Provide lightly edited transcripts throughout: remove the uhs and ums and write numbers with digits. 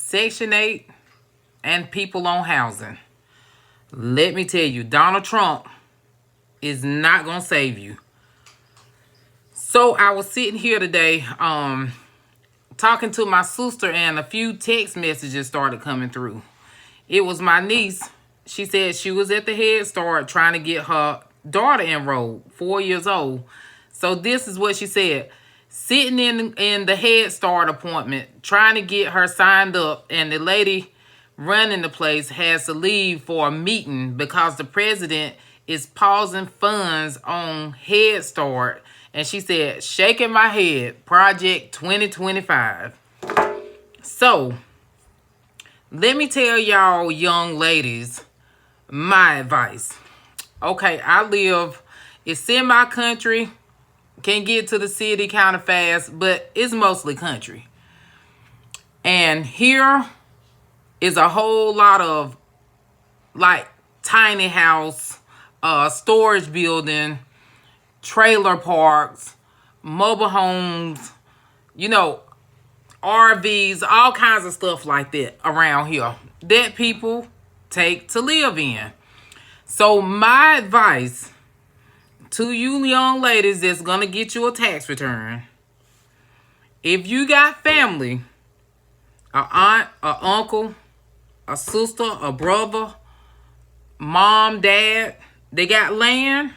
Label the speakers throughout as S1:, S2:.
S1: Section 8 and people on housing. Let me tell you, Donald Trump is not going to save you. So I was sitting here today talking to my sister, and a few text messages started coming through. It was my niece. She said she was at the Head Start trying to get her daughter enrolled, 4 years old. So this is what she said. Sitting in the Head Start appointment, trying to get her signed up, and the lady running the place has to leave for a meeting because the president is pausing funds on Head Start. And she said, shaking my head, Project 2025. So, let me tell y'all young ladies my advice. Okay, it's semi-country, can get to the city kind of fast, but it's mostly country. And here is a whole lot of like tiny house, storage building, trailer parks, mobile homes, RVs, all kinds of stuff like that around here that people take to live in. So my advice to you young ladies that's going to get you a tax return, if you got family, a aunt, a uncle, a sister, a brother, mom, dad, they got land,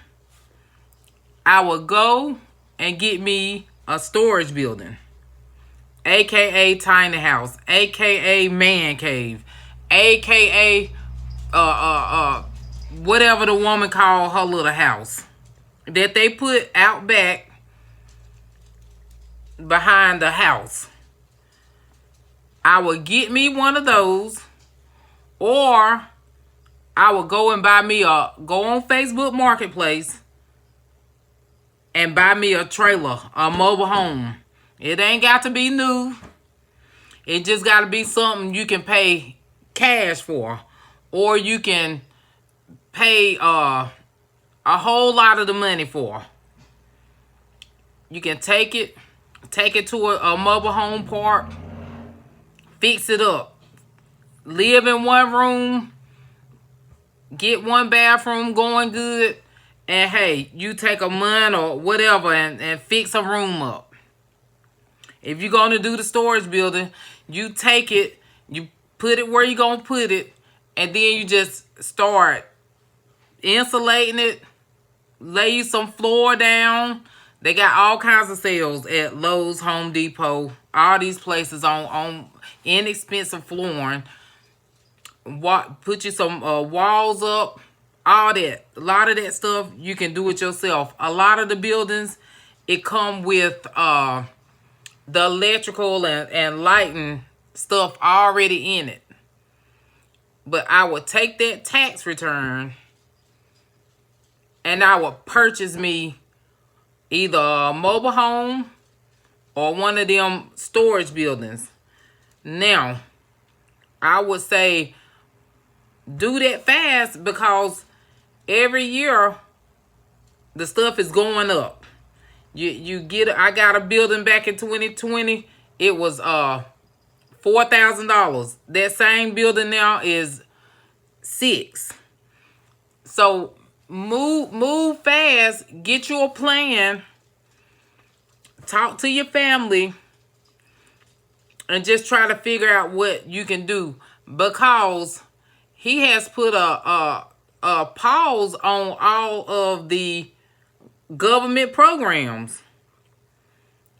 S1: I would go and get me a storage building, aka tiny house, aka man cave, aka whatever the woman called her little house that they put out back behind the house. I would get me one of those, or I would go and go on Facebook Marketplace and buy me a trailer, a mobile home. It ain't got to be new. It just got to be something you can pay cash for, or you can pay a whole lot of the money for. You can take it to a mobile home park, fix it up, live in one room, get one bathroom going good, and hey, you take a month or whatever and fix a room up. If you're going to do the storage building, you take it, you put it where you're going to put it, and then you just start insulating it, lay some floor down. They got all kinds of sales at Lowe's, Home Depot, all these places on inexpensive flooring. Put you some walls up, all that. A lot of that stuff you can do it yourself. A lot of the buildings, it come with the electrical and lighting stuff already in it. But I would take that tax return and I would purchase me either a mobile home or one of them storage buildings. Now, I would say do that fast because every year the stuff is going up. I got a building back in 2020. It was $4,000. That same building now is $6,000. So move fast, get you a plan, talk to your family, and just try to figure out what you can do, because he has put a pause on all of the government programs.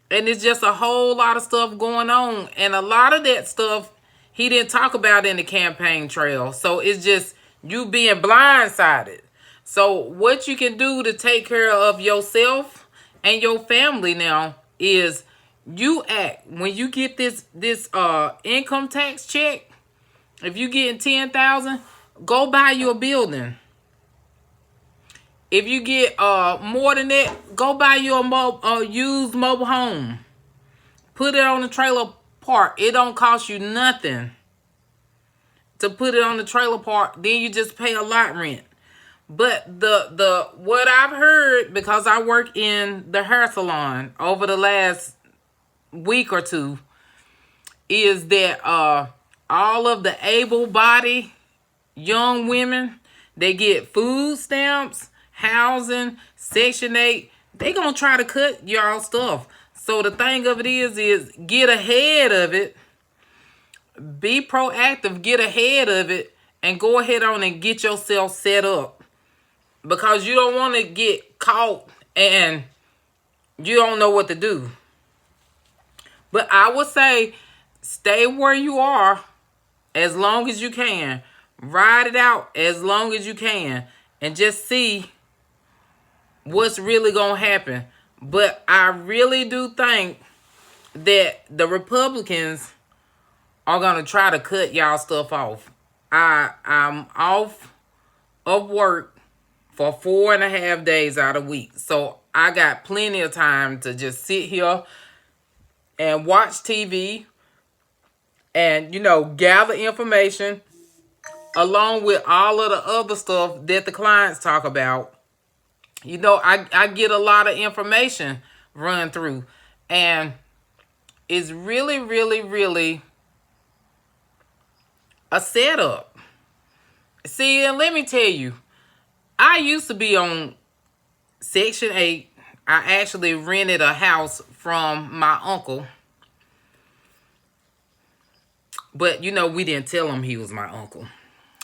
S1: And it's just a whole lot of stuff going on. And a lot of that stuff he didn't talk about in the campaign trail. So it's just you being blindsided. So what you can do to take care of yourself and your family now is you act. When you get this income tax check, if you getting $10,000, go buy you a building. If you get more than that, go buy you a used mobile home. Put it on the trailer park. It don't cost you nothing to put it on the trailer park. Then you just pay a lot rent. But the what I've heard, because I work in the hair salon over the last week or two, is that all of the able-bodied young women, they get food stamps, housing, Section 8. They gonna try to cut y'all stuff. So the thing of it is get ahead of it. Be proactive, get ahead of it, and go ahead on and get yourself set up. Because you don't want to get caught and you don't know what to do. But I would say stay where you are as long as you can. Ride it out as long as you can. And just see what's really going to happen. But I really do think that the Republicans are going to try to cut y'all stuff off. I'm off of work for 4.5 days out of the week. So I got plenty of time to just sit here and watch TV and, gather information along with all of the other stuff that the clients talk about. I get a lot of information run through, and it's really, really, really a setup. See, and let me tell you, I used to be on Section 8. I actually rented a house from my uncle. But, we didn't tell him he was my uncle.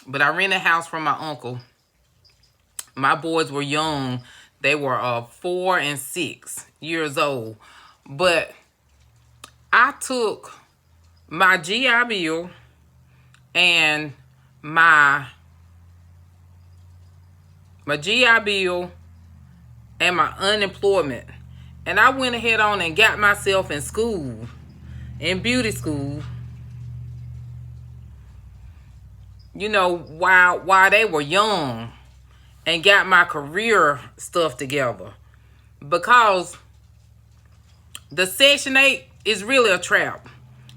S1: But I rented a house from my uncle. My boys were young. They were 4 and 6 years old. But I took my GI Bill and my GI Bill and my unemployment, and I went ahead on and got myself in school, in beauty school, while they were young, and got my career stuff together. Because the Section 8 is really a trap.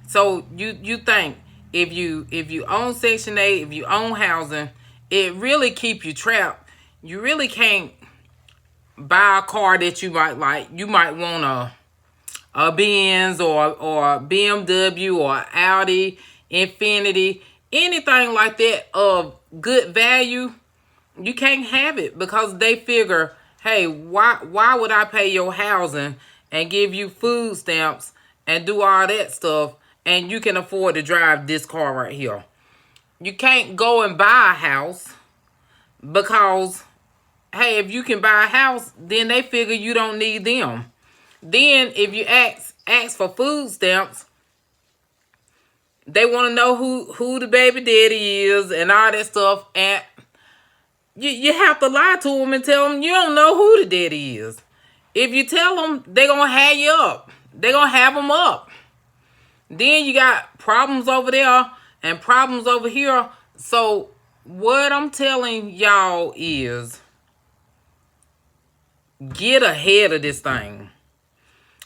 S1: So you think if you own Section 8, if you own housing, it really keep you trapped. You really can't buy a car that you might like. You might want a Benz or BMW or Audi, Infiniti, anything like that of good value. You can't have it because they figure, hey, why would I pay your housing and give you food stamps and do all that stuff, and you can afford to drive this car right here? You can't go and buy a house because, hey, if you can buy a house, then they figure you don't need them. Then if you ask for food stamps, they want to know who the baby daddy is and all that stuff. And you have to lie to them and tell them you don't know who the daddy is. If you tell them, they're going to have you up. They're going to have them up. Then you got problems over there and problems over here. So what I'm telling y'all is get ahead of this thing.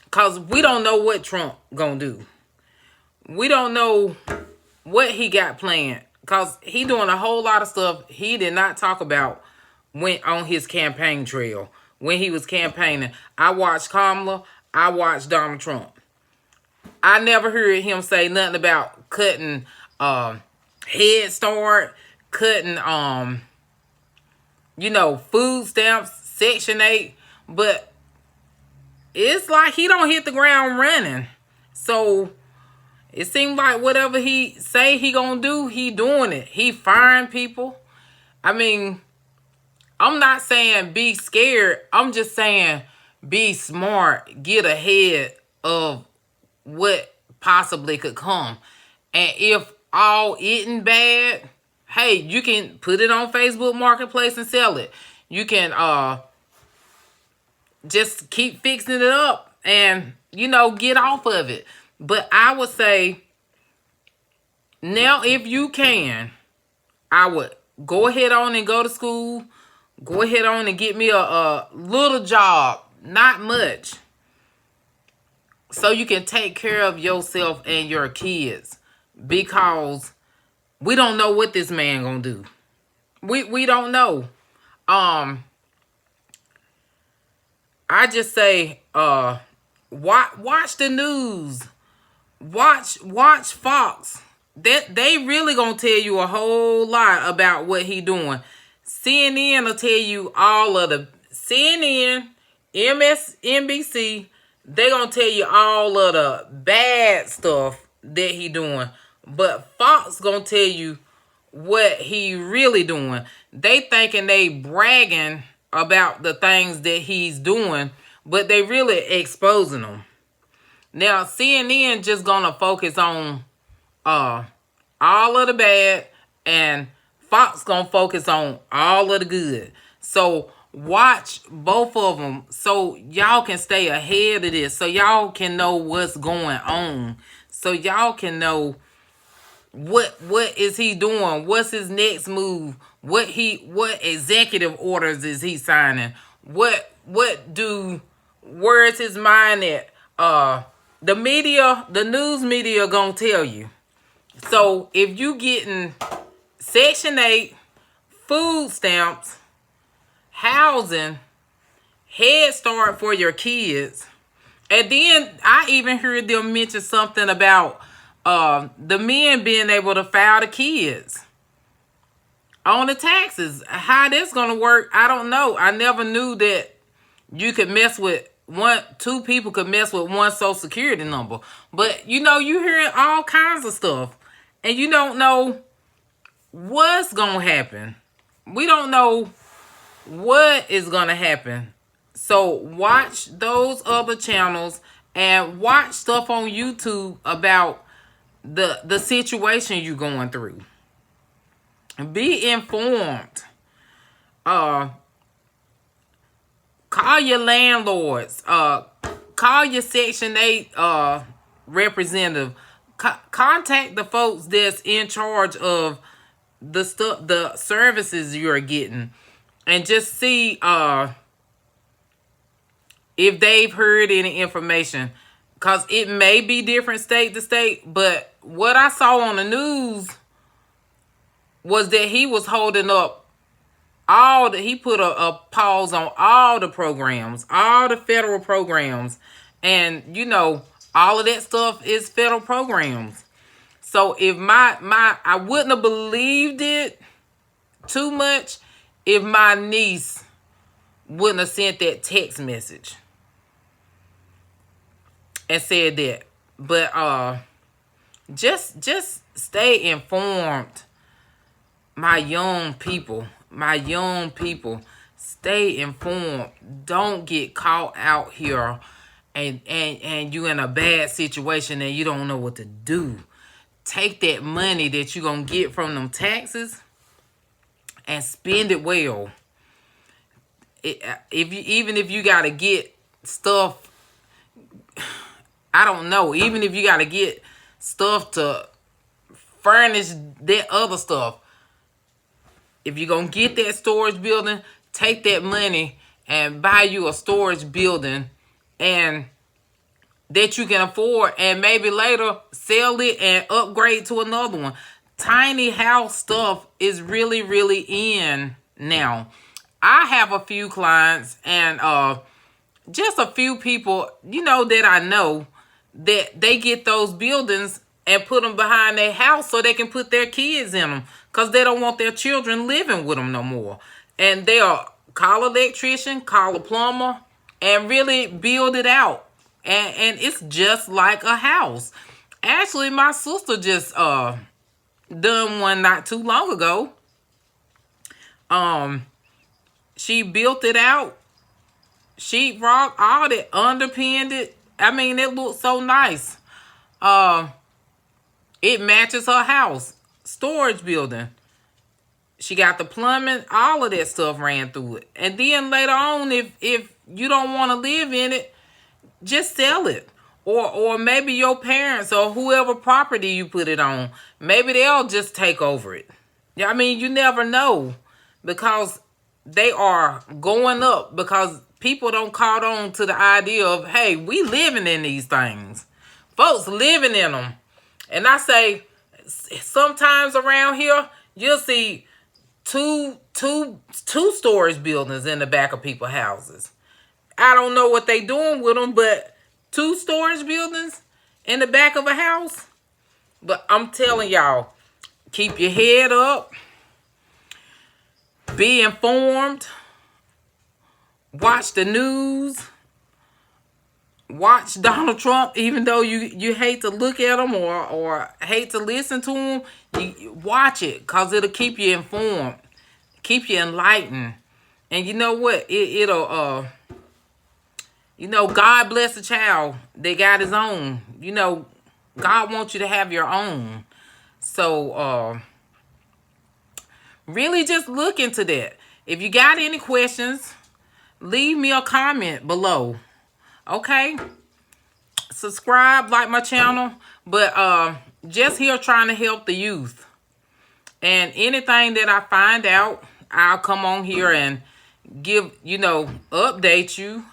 S1: Because we don't know what Trump going to do. We don't know what he got planned. Because he doing a whole lot of stuff he did not talk about went on his campaign trail. When he was campaigning, I watched Kamala. I watched Donald Trump. I never heard him say nothing about cutting Head Start, cutting food stamps, Section 8. But it's like he don't hit the ground running. So it seems like whatever he say he gonna do, he doing it. He firing people. I mean, I'm not saying be scared. I'm just saying be smart. Get ahead of what possibly could come. And if all isn't bad, hey, you can put it on Facebook Marketplace and sell it. You can just keep fixing it up and, get off of it. But I would say, now if you can, I would go ahead on and go to school. Go ahead on and get me a little job, not much, so you can take care of yourself and your kids. Because we don't know what this man gonna do. We don't know. I just say, watch the news. Watch Fox. that they really gonna tell you a whole lot about what he doing. CNN will tell you all of the CNN, MSNBC. They gonna tell you all of the bad stuff that he doing, but Fox gonna tell you what he really doing. They thinking they bragging about the things that he's doing, but they really exposing them. Now CNN just gonna focus on all of the bad, and Fox gonna focus on all of the good. So watch both of them so y'all can stay ahead of this, so y'all can know what's going on, so y'all can know what is he doing, what's his next move, what executive orders is he signing, where's his mind at. The media, the news media gonna tell you. So if you getting Section 8, food stamps, housing, Head Start for your kids, and then I even heard them mention something about the men being able to file the kids on the taxes. How this gonna work, I don't know. I never knew that you could mess with two people could mess with one social security number. But you hearing all kinds of stuff, and you don't know what's gonna happen. We don't know what is gonna happen. So watch those other channels and watch stuff on YouTube about the situation you're going through. Be informed. Call your landlords. Call your Section 8 representative. Contact the folks that's in charge of the services you're getting, and just see if they've heard any information, because it may be different state to state. But what I saw on the news was that he was holding up he put a pause on all the programs, all the federal programs, and all of that stuff is federal programs. So if I wouldn't have believed it too much if my niece wouldn't have sent that text message and said that. But just stay informed, my young people. Stay informed. Don't get caught out here and you in a bad situation and you don't know what to do. Take that money that you're gonna get from them taxes and spend it well. Even if you gotta get stuff, I don't know, even if you gotta get stuff to furnish that other stuff, if you're gonna get that storage building, take that money and buy you a storage building and that you can afford, and maybe later sell it and upgrade to another one. Tiny house stuff is really, really in now. I have a few clients and just a few people, that I know that they get those buildings and put them behind their house so they can put their kids in them, because they don't want their children living with them no more. And they'll call an electrician, call a plumber, and really build it out. And it's just like a house. Actually, my sister just done one not too long ago. She built it out, sheetrock, all that, underpinned it. I mean, it looks so nice. It matches her house. Storage building. She got the plumbing, all of that stuff ran through it. And then later on, if you don't want to live in it, just sell it. Or maybe your parents or whoever property you put it on, maybe they'll just take over it. Yeah, I mean, you never know, because they are going up, because people don't caught on to the idea of, hey, we living in these things. Folks living in them. And I say, sometimes around here, you'll see two storage buildings in the back of people's houses. I don't know what they doing with them, but 2 storage buildings in the back of a house. But I'm telling y'all, keep your head up. Be informed. Watch the news. Watch Donald Trump, even though you hate to look at him or hate to listen to him. You watch it because it'll keep you informed. Keep you enlightened. And you know what? It'll, God bless a child. They got his own. God wants you to have your own. So, really just look into that. If you got any questions, leave me a comment below. Okay? Subscribe, like my channel. But just here trying to help the youth. And anything that I find out, I'll come on here and give, update you.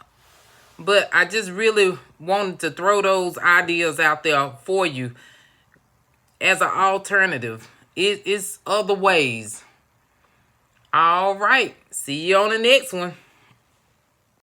S1: But I just really wanted to throw those ideas out there for you as an alternative. It's other ways. All right. See you on the next one.